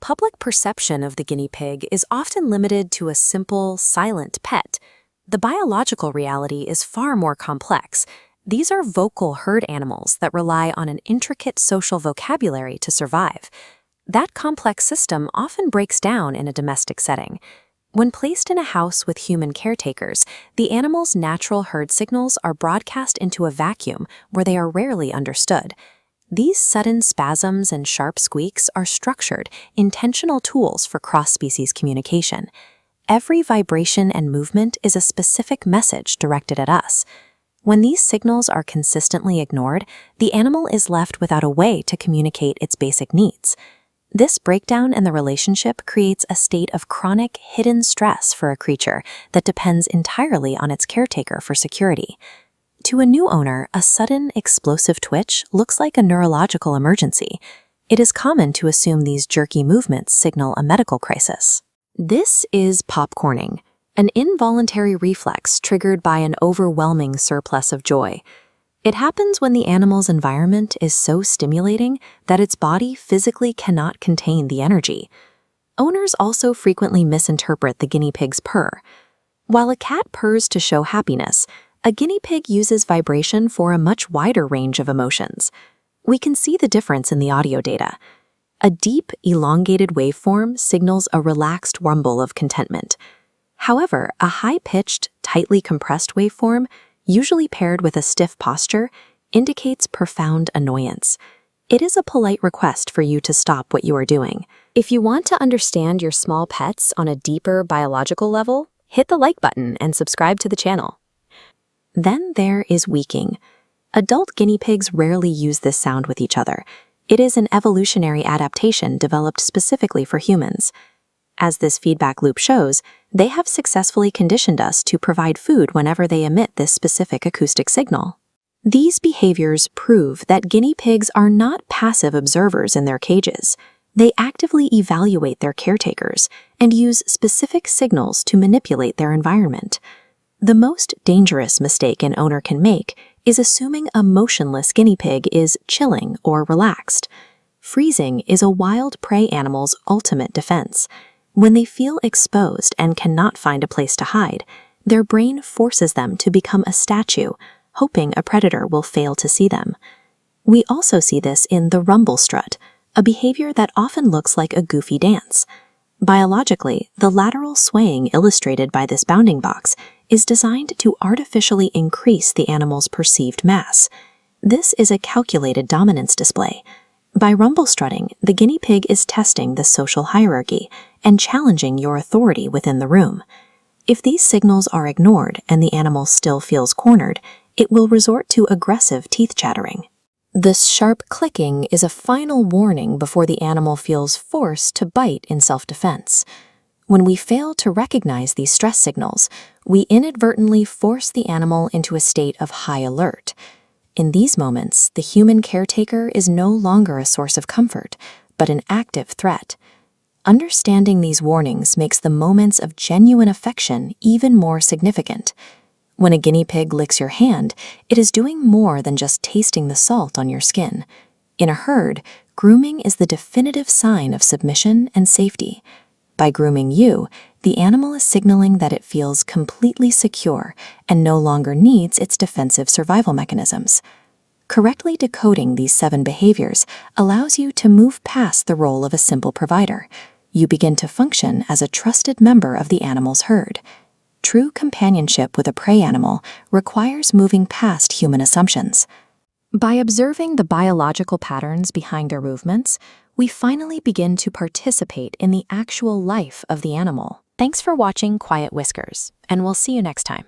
Public perception of the guinea pig is often limited to a simple, silent pet. The biological reality is far more complex. These are vocal herd animals that rely on an intricate social vocabulary to survive. That complex system often breaks down in a domestic setting. When placed in a house with human caretakers, the animal's natural herd signals are broadcast into a vacuum where they are rarely understood. These sudden spasms and sharp squeaks are structured, intentional tools for cross-species communication. Every vibration and movement is a specific message directed at us. When these signals are consistently ignored, the animal is left without a way to communicate its basic needs. This breakdown in the relationship creates a state of chronic, hidden stress for a creature that depends entirely on its caretaker for security. To a new owner, a sudden, explosive twitch looks like a neurological emergency. It is common to assume these jerky movements signal a medical crisis. This is popcorning, an involuntary reflex triggered by an overwhelming surplus of joy. It happens when the animal's environment is so stimulating that its body physically cannot contain the energy. Owners also frequently misinterpret the guinea pig's purr. While a cat purrs to show happiness, a guinea pig uses vibration for a much wider range of emotions. We can see the difference in the audio data. A deep, elongated waveform signals a relaxed rumble of contentment. However, a high-pitched, tightly compressed waveform, usually paired with a stiff posture, indicates profound annoyance. It is a polite request for you to stop what you are doing. If you want to understand your small pets on a deeper biological level, hit the like button and subscribe to the channel. Then there is weaking. Adult guinea pigs rarely use this sound with each other. It is an evolutionary adaptation developed specifically for humans. As this feedback loop shows, they have successfully conditioned us to provide food whenever they emit this specific acoustic signal. These behaviors prove that guinea pigs are not passive observers in their cages. They actively evaluate their caretakers and use specific signals to manipulate their environment. The most dangerous mistake an owner can make is assuming a motionless guinea pig is chilling or relaxed. Freezing is a wild prey animal's ultimate defense. When they feel exposed and cannot find a place to hide, their brain forces them to become a statue, hoping a predator will fail to see them. We also see this in the rumble strut, a behavior that often looks like a goofy dance. Biologically, the lateral swaying illustrated by this bounding box is designed to artificially increase the animal's perceived mass. This is a calculated dominance display. By rumble strutting, the guinea pig is testing the social hierarchy and challenging your authority within the room. If these signals are ignored and the animal still feels cornered, it will resort to aggressive teeth chattering. This sharp clicking is a final warning before the animal feels forced to bite in self-defense. When we fail to recognize these stress signals, we inadvertently force the animal into a state of high alert. In these moments, the human caretaker is no longer a source of comfort, but an active threat. Understanding these warnings makes the moments of genuine affection even more significant. When a guinea pig licks your hand, it is doing more than just tasting the salt on your skin. In a herd, grooming is the definitive sign of submission and safety. By grooming you, the animal is signaling that it feels completely secure and no longer needs its defensive survival mechanisms. Correctly decoding these 7 behaviors allows you to move past the role of a simple provider. You begin to function as a trusted member of the animal's herd. True companionship with a prey animal requires moving past human assumptions. By observing the biological patterns behind our movements, we finally begin to participate in the actual life of the animal. Thanks for watching Quiet Whiskers, and we'll see you next time.